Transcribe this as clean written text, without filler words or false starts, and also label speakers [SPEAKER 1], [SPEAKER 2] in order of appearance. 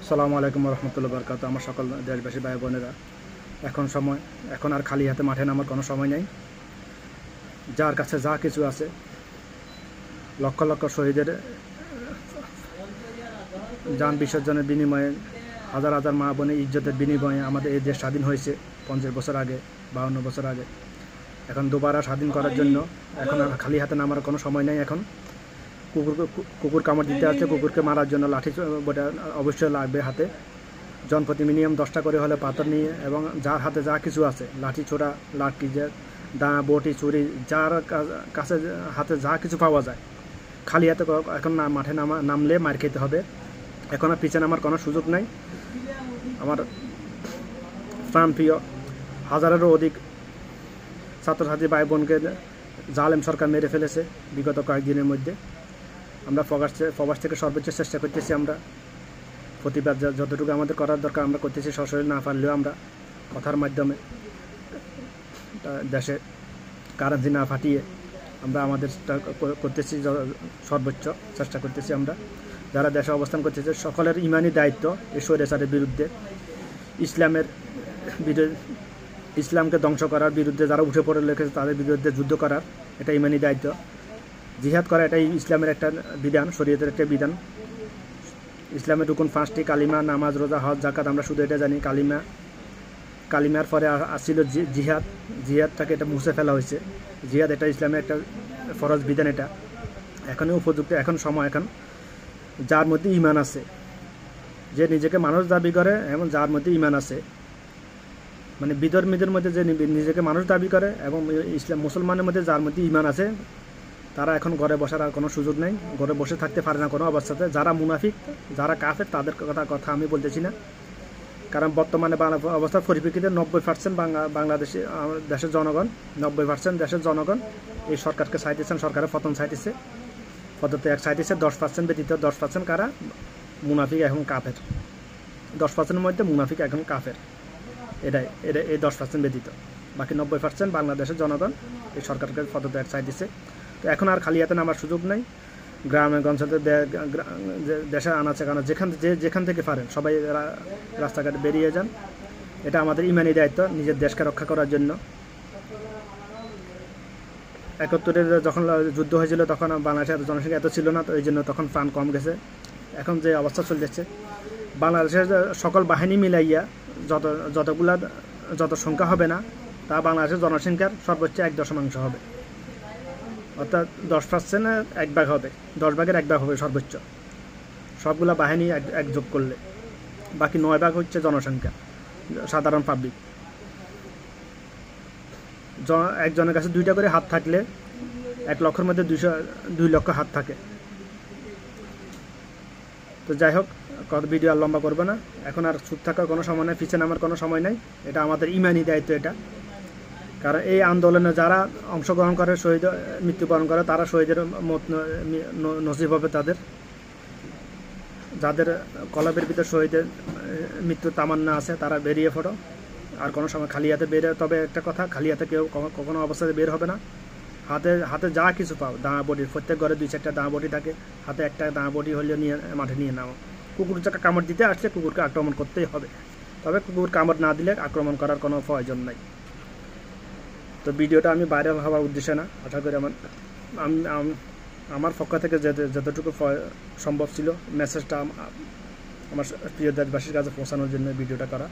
[SPEAKER 1] আসসালামু আলাইকুম রহমতুল্লাহ বরকাত। আমার সকল দেশবাসী ভাই বোনেরা, এখন আর খালি হাতে মাঠে নামার কোনো সময় নেই। যার কাছে যা কিছু আছে, লক্ষ লক্ষ শহীদের যান বিসর্জনের বিনিময়ে, হাজার হাজার মা বোনের ইজ্জতের বিনিময়ে আমাদের এই দেশ স্বাধীন হয়েছে 50 বছর আগে, 52 বছর আগে। এখন দুবারা স্বাধীন করার জন্য এখন আর খালি হাতে নামার কোনো সময় নেই। এখন কুকুর কামড় দিতে আসছে, কুকুরকে মারার জন্য লাঠি অবশ্যই লাগবে হাতে। জনপ্রতি মিনিমাম 10টা করে হলে পাথর নিয়ে, এবং যার হাতে যা কিছু আছে, লাঠি ছোড়া, লাঠি, দা, বটি, ছুরি, যার কাছে হাতে যা কিছু পাওয়া যায়, খালি হাতে এখন মাঠে নামলে মার খেতে হবে। এখন আর পিছনে নামার কোনো সুযোগ নাই। আমার প্রাণপ্রিয় হাজারেরও অধিক ছাত্রছাত্রী ভাই বোনকে জালেম সরকার মেরে ফেলেছে বিগত কয়েকদিনের মধ্যে। আমরা প্রবাস থেকে সর্বোচ্চ চেষ্টা করতেছি। আমরা প্রতিবাদ যতটুকু আমাদের করার দরকার আমরা করতেছি, সশরীরে না পারলেও আমরা কথার মাধ্যমে দেশে কারেন্সি না ফাটিয়ে আমরা আমাদেরটা করতেছি, সর্বোচ্চ চেষ্টা করতেছি। আমরা যারা দেশে অবস্থান করতেছে সকলের ইমানি দায়িত্ব এই স্বৈরাচারের বিরুদ্ধে, ইসলামকে ধ্বংস করার বিরুদ্ধে যারা উঠে পড়ে লেগেছে তাদের বিরুদ্ধে যুদ্ধ করার, এটা ইমানি দায়িত্ব। জিহাদ করা এটাই ইসলামের একটা বিধান, শরীয়তের একটা বিধান। ইসলামের রুকুন 5টি: কালিমা, নামাজ, রোজা, হজ, জাকাত। আমরা শুধু এটা জানি কালিমার পরে আসছিল জিহাদটাকে এটা মুছে ফেলা হয়েছে। জিহাদ এটা ইসলামের একটা ফরজ বিধান। এটা এখনই উপযুক্ত, এখন সময়। এখন যার মধ্যে ঈমান আছে, যে নিজেকে মানুষ দাবি করে, এবং যার মধ্যে ঈমান আছে, মানে বিধর্মীদের মধ্যে যে নিজেকে মানুষ দাবি করে, এবং মুসলমানের মধ্যে যার মধ্যে ঈমান আছে, তারা এখন ঘরে বসার আর কোনো সুযোগ নেই। ঘরে বসে থাকতে পারে না কোনো অবস্থাতে। যারা মুনাফিক, যারা কাফের, তাদের কথা আমি বলতেছি না। কারণ বর্তমানে অবস্থার পরিপ্রেক্ষিতে 90% বাংলাদেশে দেশের জনগণ, 90% দেশের জনগণ এই সরকারকে চাইতেছেন, সরকারের পতন চাইতেছে, পদত্যাগ চাইতেছে। 10% ব্যতীত 10% কারা? মুনাফিক এবং কাফের। 10%-এর মধ্যে মুনাফিক এখন কাফের, এটাই এই 10% ব্যতীত। বাকি 90% বাংলাদেশের জনগণ এই সরকারকে পদত্যাগ চাইতেছে। তো এখন আর খালি হাতে নামার সুযোগ নেই। গ্রামে গঞ্জে, দেশের আনাচে কানা যেখান থেকে পারেন সবাই রাস্তাঘাটে বেরিয়ে যান। এটা আমাদের ইমানি দায়িত্ব, নিজের দেশকে রক্ষা করার জন্য। 71-এ যখন যুদ্ধ হয়েছিল তখন বাংলাদেশের জনসংখ্যা এত ছিল না, তো এই জন্য তখন প্রাণ কম গেছে। এখন যে অবস্থা চলতেছে, বাংলাদেশের সকল বাহিনী মিলাইয়া যত সংখ্যা হবে না, তা বাংলাদেশের জনসংখ্যার সর্বোচ্চ 1.1 হবে। অর্থাৎ 10%-এর 1 ভাগ হবে, 10 ভাগের 1 ভাগ হবে সর্বোচ্চ, সবগুলা বাহিনী একযোগ করলে। বাকি 9 ভাগ হচ্ছে জনসংখ্যা, সাধারণ পাবলিক। একজনের কাছে 2টা করে হাত থাকলে 1 লক্ষের মধ্যে 2 লক্ষ হাত থাকে। তো যাই হোক, ভিডিও আর লম্বা করবো না। এখন আর চুপ থাকার কোনো সময় নেই, পিছনে নামার কোনো সময় নেই। এটা আমাদের ইমানি দায়িত্ব এটা। কারণ এই আন্দোলনে যারা অংশগ্রহণ করে, শহীদ মৃত্যুবরণ করে, তারা শহীদের মত নসিব হবে তাদের। যাদের কলবের ভিতর শহীদের মৃত্যুর তামান্না আছে, তারা বেরিয়ে পড়ো। আর কোনো সময় খালি হাতে তবে একটা কথা, খালি হাতে কেউ কখনো অবস্থাতে বের হবে না। হাতে যা কিছু পাও, দাঁড়া বটি, প্রত্যেক ঘরে 2-4টা দাঁড়া বটি থাকে, হাতে একটা দাঁড়া বটি হলেও নিয়ে মাঠে নিয়ে নাও। কুকুর চাকা কামড় দিতে আসলে কুকুরকে আক্রমণ করতেই হবে, তবে কুকুর কামড় না দিলে আক্রমণ করার কোনো প্রয়োজন নাই। তো ভিডিওটা আমি ভাইরাল হওয়ার উদ্দেশ্যে না, আশা করি আমার পক্ষ থেকে যতটুকু সম্ভব ছিল মেসেজটা আমার প্রিয় দেশবাসীর কাছে পৌঁছানোর জন্য ভিডিওটা করা।